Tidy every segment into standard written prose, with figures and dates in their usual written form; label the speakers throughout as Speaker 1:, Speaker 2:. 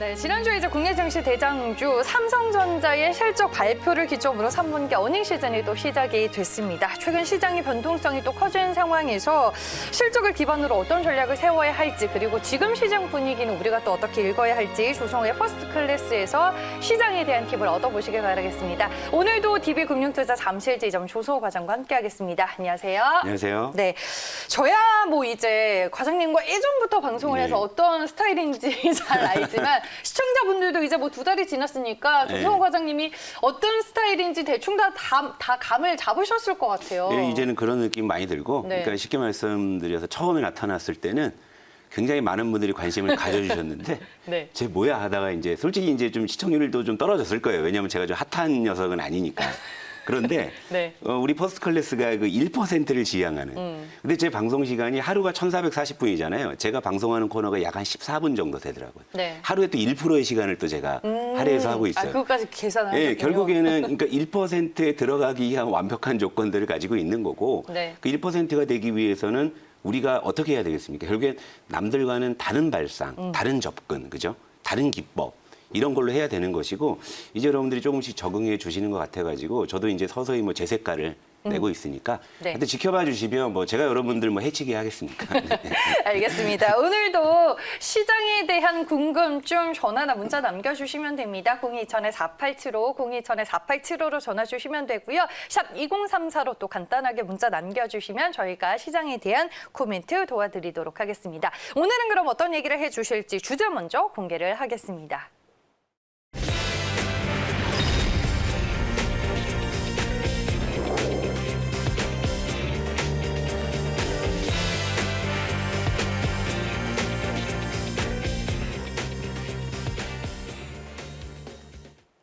Speaker 1: 네, 지난주에 이제 국내 증시 대장주 삼성전자의 실적 발표를 기점으로 3분기 어닝 시즌이 또 시작이 됐습니다. 최근 시장의 변동성이 또 커진 상황에서 실적을 기반으로 어떤 전략을 세워야 할지, 그리고 지금 시장 분위기는 우리가 또 어떻게 읽어야 할지 조성의 퍼스트 클래스에서 시장에 대한 팁을 얻어보시길 바라겠습니다. 오늘도 DB금융투자 잠실지점 조성호 과장과 함께하겠습니다. 안녕하세요.
Speaker 2: 안녕하세요.
Speaker 1: 네, 저야 뭐 이제 과장님과 예전부터 방송을 해서 어떤 스타일인지 잘 알지만 시청자분들도 이제 뭐 2달이 지났으니까 조성호 과장님이 어떤 스타일인지 대충 다 감을 잡으셨을 것 같아요.
Speaker 2: 네, 이제는 그런 느낌 많이 들고,
Speaker 1: 네.
Speaker 2: 그러니까 쉽게 말씀드려서 처음에 나타났을 때는 굉장히 많은 분들이 관심을 가져주셨는데,
Speaker 1: 네.
Speaker 2: 쟤 뭐야 하다가 이제 솔직히 이제 좀 시청률도 좀 떨어졌을 거예요. 왜냐하면 제가 좀 핫한 녀석은 아니니까. 그런데
Speaker 1: 네.
Speaker 2: 우리 퍼스트 클래스가 그 1%를 지향하는. 근데 제 방송 시간이 하루가 1440분이잖아요. 제가 방송하는 코너가 약 한 14분 정도 되더라고요.
Speaker 1: 네.
Speaker 2: 하루에 또 1%의 시간을 또 제가 할애해서 하고 있어요.
Speaker 1: 아, 그것까지 계산을
Speaker 2: 네,
Speaker 1: 하셨군요.
Speaker 2: 결국에는 그러니까 1%에 들어가기 위한 완벽한 조건들을 가지고 있는 거고,
Speaker 1: 네.
Speaker 2: 그 1%가 되기 위해서는 우리가 어떻게 해야 되겠습니까? 결국엔 남들과는 다른 발상, 다른 접근, 그죠? 다른 기법. 이런 걸로 해야 되는 것이고, 이제 여러분들이 조금씩 적응해 주시는 것 같아가지고, 저도 이제 서서히 뭐 제 색깔을 내고 있으니까,
Speaker 1: 네.
Speaker 2: 하여튼 지켜봐 주시면 뭐 제가 여러분들 뭐 해치게 하겠습니까? 네.
Speaker 1: 알겠습니다. 오늘도 시장에 대한 궁금증 전화나 문자 남겨주시면 됩니다. 0220-4875, 0220-4875로 전화 주시면 되고요. 샵 2034로 또 간단하게 문자 남겨주시면 저희가 시장에 대한 코멘트 도와드리도록 하겠습니다. 오늘은 그럼 어떤 얘기를 해주실지 주제 먼저 공개를 하겠습니다.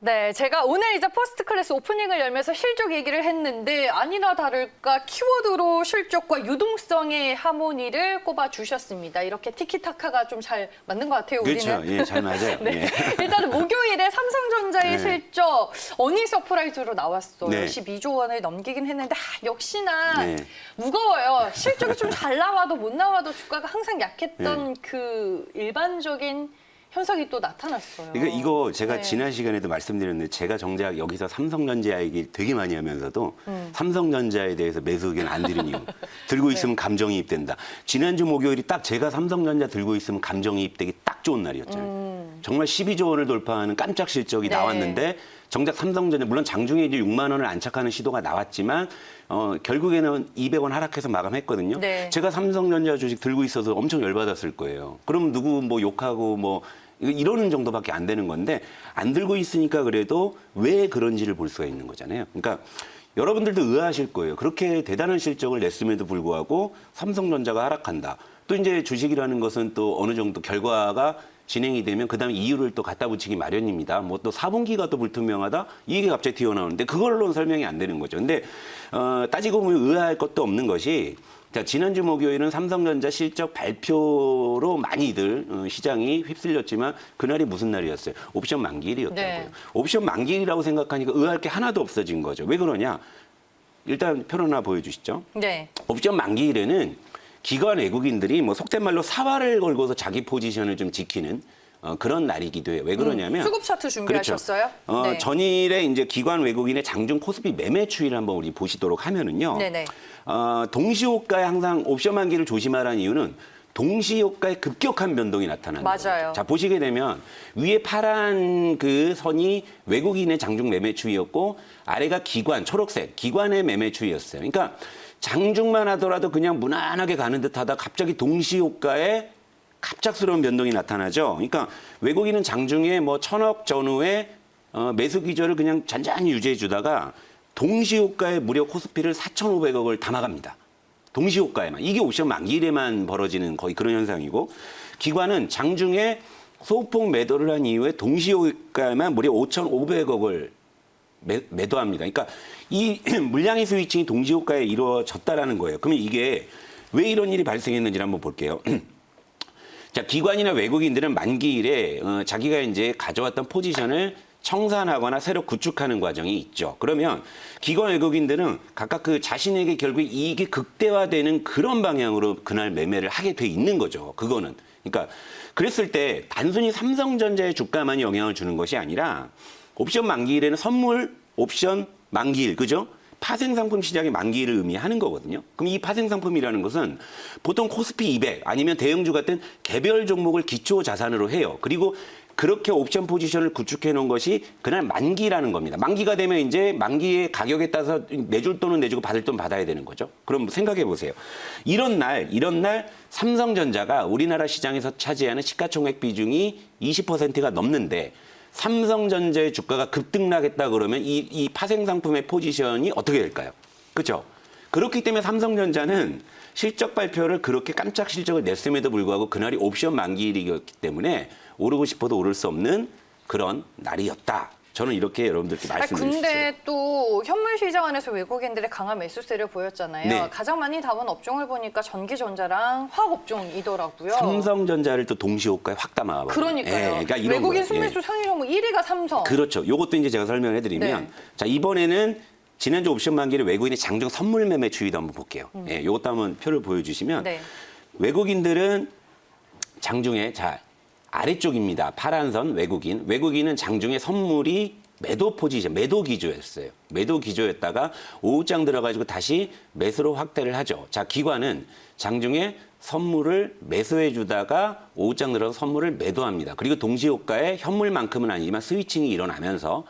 Speaker 1: 네, 제가 오늘 이제 퍼스트 클래스 오프닝을 열면서 실적 얘기를 했는데 아니나 다를까 키워드로 실적과 유동성의 하모니를 꼽아주셨습니다. 이렇게 티키타카가 좀 잘 맞는 것 같아요, 우리는.
Speaker 2: 그렇죠. 예, 잘 맞아요.
Speaker 1: 네.
Speaker 2: 예.
Speaker 1: 일단은 목요일에 삼성전자의
Speaker 2: 네.
Speaker 1: 실적 어닝 서프라이즈로 나왔어요.
Speaker 2: 네.
Speaker 1: 12조 원을 넘기긴 했는데 역시나
Speaker 2: 네.
Speaker 1: 무거워요. 실적이 좀 잘 나와도 못 나와도 주가가 항상 약했던 그 일반적인 현상이 또 나타났어요.
Speaker 2: 그러니까 이거 제가
Speaker 1: 네.
Speaker 2: 지난 시간에도 말씀드렸는데, 제가 정작 여기서 삼성전자 얘기 되게 많이 하면서도 삼성전자에 대해서 매수 의견 안 드린 이유. 들고 있으면 감정이입된다. 지난주 목요일이 딱 제가 삼성전자 들고 있으면 감정이입되기 딱 좋은 날이었잖아요. 정말 12조 원을 돌파하는 깜짝 실적이
Speaker 1: 네.
Speaker 2: 나왔는데, 정작 삼성전자, 물론 장중에 이제 6만 원을 안착하는 시도가 나왔지만, 결국에는 200원 하락해서 마감했거든요.
Speaker 1: 네.
Speaker 2: 제가 삼성전자 주식 들고 있어서 엄청 열받았을 거예요. 그럼 누구 뭐 욕하고 뭐 이러는 정도밖에 안 되는 건데, 안 들고 있으니까 그래도 왜 그런지를 볼 수가 있는 거잖아요. 그러니까 여러분들도 의아하실 거예요. 그렇게 대단한 실적을 냈음에도 불구하고 삼성전자가 하락한다. 또 이제 주식이라는 것은 또 어느 정도 결과가 진행이 되면 그다음에 이유를 또 갖다 붙이기 마련입니다. 뭐 또 4분기가 또 불투명하다? 이게 갑자기 튀어나오는데 그걸로는 설명이 안 되는 거죠. 근데 따지고 보면 의아할 것도 없는 것이, 자, 지난주 목요일은 삼성전자 실적 발표로 많이들 시장이 휩쓸렸지만 그날이 무슨 날이었어요? 옵션 만기일이었다고요.
Speaker 1: 네.
Speaker 2: 옵션 만기일이라고 생각하니까 의아할 게 하나도 없어진 거죠. 왜 그러냐? 일단 표 하나 보여주시죠.
Speaker 1: 네.
Speaker 2: 옵션 만기일에는 기관 외국인들이 뭐 속된 말로 사활을 걸고서 자기 포지션을 좀 지키는 그런 날이기도 해요. 왜 그러냐면
Speaker 1: 수급 차트 준비하셨어요?
Speaker 2: 그렇죠.
Speaker 1: 네.
Speaker 2: 전일에 이제 기관 외국인의 장중 코스피 매매 추이를 한번 우리 보시도록 하면은요.
Speaker 1: 네네.
Speaker 2: 동시호가에 항상 옵션 만기를 조심하라는 이유는 동시호가의 급격한 변동이 나타나는 거죠.
Speaker 1: 맞아요.
Speaker 2: 자, 보시게 되면 위에 파란 그 선이 외국인의 장중 매매 추이였고, 아래가 기관, 초록색 기관의 매매 추이였어요. 그러니까 장중만 하더라도 그냥 무난하게 가는 듯하다 갑자기 동시호가에 갑작스러운 변동이 나타나죠. 그러니까 외국인은 장중에 뭐 1,000억 전후에 매수 기조를 그냥 잔잔히 유지해 주다가 동시호가에 무려 코스피를 4,500억을 담아갑니다. 동시호가에만. 이게 옵션 만기일에만 벌어지는 거의 그런 현상이고, 기관은 장중에 소폭 매도를 한 이후에 동시호가에만 무려 5,500억을 매도합니다. 그러니까 이 물량의 스위칭이 동시호가에 이루어졌다라는 거예요. 그러면 이게 왜 이런 일이 발생했는지 한번 볼게요. 자, 기관이나 외국인들은 만기일에 자기가 이제 가져왔던 포지션을 청산하거나 새로 구축하는 과정이 있죠. 그러면 기관 외국인들은 각각 그 자신에게 결국 이익이 극대화되는 그런 방향으로 그날 매매를 하게 돼 있는 거죠. 그거는. 그러니까 그랬을 때 단순히 삼성전자의 주가만 영향을 주는 것이 아니라 옵션 만기일에는 선물 옵션 만기일, 그죠? 파생상품 시장의 만기를 의미하는 거거든요. 그럼 이 파생상품이라는 것은 보통 코스피 200 아니면 대형주 같은 개별 종목을 기초 자산으로 해요. 그리고 그렇게 옵션 포지션을 구축해 놓은 것이 그날 만기라는 겁니다. 만기가 되면 이제 만기의 가격에 따라서 내줄 돈은 내주고 받을 돈 받아야 되는 거죠. 그럼 생각해 보세요. 이런 날 삼성전자가 우리나라 시장에서 차지하는 시가총액 비중이 20%가 넘는데 삼성전자의 주가가 급등락했다 그러면 이 파생상품의 포지션이 어떻게 될까요? 그렇죠? 그렇기 때문에 삼성전자는 실적 발표를 그렇게 깜짝 실적을 냈음에도 불구하고 그날이 옵션 만기일이었기 때문에 오르고 싶어도 오를 수 없는 그런 날이었다. 저는 이렇게 여러분들께 말씀드릴 수 있어요.
Speaker 1: 근데 또 현물 시장 안에서 외국인들의 강한 매수세를 보였잖아요.
Speaker 2: 네.
Speaker 1: 가장 많이 담은 업종을 보니까 전기전자랑 화학업종이더라고요.
Speaker 2: 삼성전자를 또 동시호가에 확 담아봐요.
Speaker 1: 그러니까요.
Speaker 2: 그러니까 이런
Speaker 1: 외국인
Speaker 2: 거예요.
Speaker 1: 순매수 상위 종목 1위가 삼성.
Speaker 2: 그렇죠. 이것도 이제 제가 설명을 해드리면
Speaker 1: 네.
Speaker 2: 자 이번에는 지난주 옵션 만기를 외국인의 장중 선물 매매 추이도 한번 볼게요. 이것도 한번 표를 보여주시면
Speaker 1: 네.
Speaker 2: 외국인들은 장중에 자 아래쪽입니다. 파란 선 외국인은 장중에 선물이 매도 포지션, 매도 기조였어요. 매도 기조였다가 오후장 들어가지고 다시 매수로 확대를 하죠. 자, 기관은 장중에 선물을 매수해 주다가 오후장 들어서 선물을 매도합니다. 그리고 동시효과에 현물만큼은 아니지만 스위칭이 일어나면서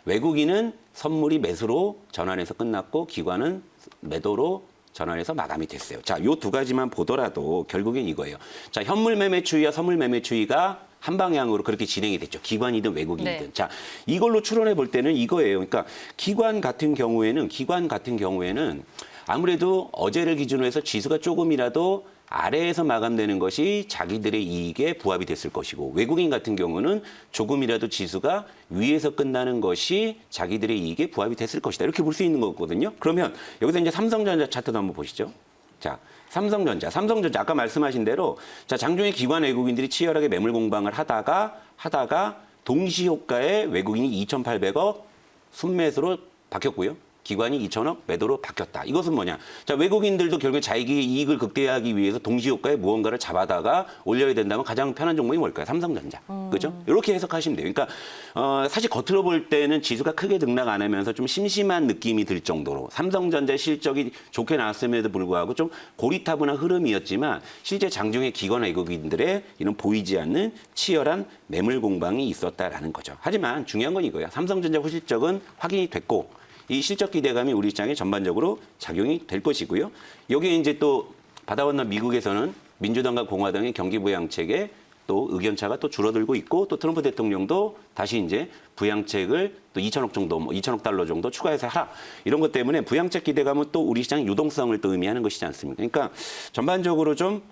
Speaker 2: 외국인은 선물이 매수로 전환해서 끝났고 기관은 매도로 전환해서 마감이 됐어요. 자, 요 두 가지만 보더라도 결국엔 이거예요. 자, 현물 매매 추이와 선물 매매 추이가 한 방향으로 그렇게 진행이 됐죠. 기관이든 외국인이든.
Speaker 1: 네.
Speaker 2: 자, 이걸로 추론해 볼 때는 이거예요. 그러니까 기관 같은 경우에는 아무래도 어제를 기준으로 해서 지수가 조금이라도 아래에서 마감되는 것이 자기들의 이익에 부합이 됐을 것이고 외국인 같은 경우는 조금이라도 지수가 위에서 끝나는 것이 자기들의 이익에 부합이 됐을 것이다. 이렇게 볼 수 있는 거거든요. 그러면 여기서 이제 삼성전자 차트도 한번 보시죠. 자, 삼성전자 아까 말씀하신 대로 자, 장중에 기관 외국인들이 치열하게 매물 공방을 하다가 동시효과에 외국인이 2,800억 순매수로 바뀌었고요. 기관이 2천억 매도로 바뀌었다. 이것은 뭐냐? 자, 외국인들도 결국 자기 이익을 극대화하기 위해서 동시효과에 무언가를 잡아다가 올려야 된다면 가장 편한 종목이 뭘까요? 삼성전자. 그죠? 이렇게 해석하시면 돼요. 그러니까 사실 겉으로 볼 때는 지수가 크게 등락 안 하면서 좀 심심한 느낌이 들 정도로 삼성전자 실적이 좋게 나왔음에도 불구하고 좀 고리타분한 흐름이었지만 실제 장중에 기관 외국인들의 이런 보이지 않는 치열한 매물 공방이 있었다라는 거죠. 하지만 중요한 건 이거예요. 삼성전자 후실적은 확인이 됐고 이 실적 기대감이 우리 시장에 전반적으로 작용이 될 것이고요. 여기에 이제 또 바다 건너 미국에서는 민주당과 공화당의 경기 부양책에 또 의견차가 또 줄어들고 있고 또 트럼프 대통령도 다시 이제 부양책을 또 2천억 정도, 2천억 달러 정도 추가해서 하라. 이런 것 때문에 부양책 기대감은 또 우리 시장의 유동성을 또 의미하는 것이지 않습니까? 그러니까 전반적으로 좀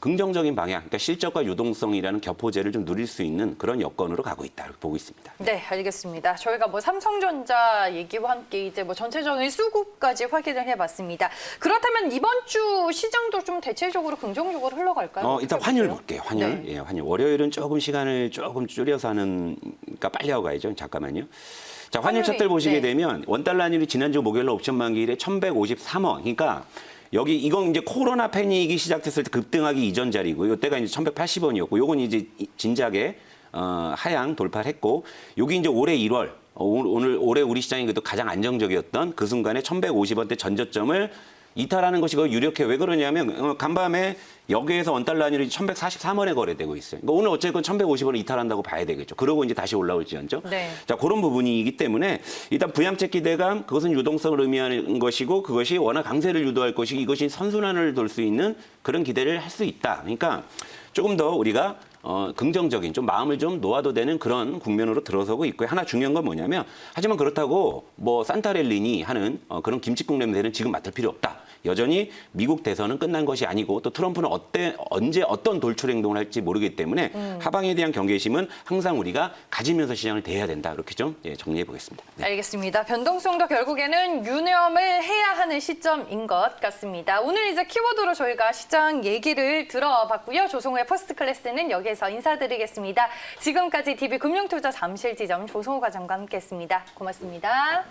Speaker 2: 긍정적인 방향, 그러니까 실적과 유동성이라는 격포제를 좀 누릴 수 있는 그런 여건으로 가고 있다. 이렇게 보고 있습니다.
Speaker 1: 네, 알겠습니다. 저희가 삼성전자 얘기와 함께 이제 전체적인 수급까지 확인을 해봤습니다. 그렇다면 이번 주 시장도 좀 대체적으로 긍정적으로 흘러갈까요?
Speaker 2: 일단 환율 볼게요. 환율.
Speaker 1: 네.
Speaker 2: 예, 환율. 월요일은 조금 시간을 조금 줄여서 그러니까 빨리 하고 가야죠. 잠깐만요. 자, 환율 차트를 보시게 되면 원달러 환율이 지난주 목요일로 옵션 만기일에 1,153원. 그러니까 이건 이제 코로나 패닉이 시작됐을 때 급등하기 이전 자리고 이때가 이제 1,180원이었고 요건 이제 진작에 하향 돌파를 했고 여기 이제 올해 1월 올해 우리 시장이 그래도 가장 안정적이었던 그 순간에 1,150원대 전저점을 이탈하는 것이 그 유력해. 왜 그러냐면 간밤에 여기에서 원달러 환율이 1,143원에 거래되고 있어요. 그러니까 오늘 어쨌건 1,150원을 이탈한다고 봐야 되겠죠. 그러고 이제 다시 올라올지언정.
Speaker 1: 네.
Speaker 2: 자, 그런 부분이기 때문에 일단 부양책 기대감, 그것은 유동성을 의미하는 것이고 그것이 워낙 강세를 유도할 것이고 이것이 선순환을 돌 수 있는 그런 기대를 할 수 있다. 그러니까 조금 더 우리가 긍정적인 좀 마음을 좀 놓아도 되는 그런 국면으로 들어서고 있고요. 하나 중요한 건 뭐냐면 하지만 그렇다고 산타렐린이 하는 그런 김칫국 냄새는 지금 맡을 필요 없다. 여전히 미국 대선은 끝난 것이 아니고 또 트럼프는 언제 어떤 돌출 행동을 할지 모르기 때문에 하방에 대한 경계심은 항상 우리가 가지면서 시장을 대해야 된다. 이렇게 좀 정리해 보겠습니다. 네.
Speaker 1: 알겠습니다. 변동성도 결국에는 유념을 해야 하는 시점인 것 같습니다. 오늘 이제 키워드로 저희가 시장 얘기를 들어봤고요. 조성호의 퍼스트 클래스는 여기에서 인사드리겠습니다. 지금까지 DB금융투자 잠실지점 조성호 과장과 함께했습니다. 고맙습니다.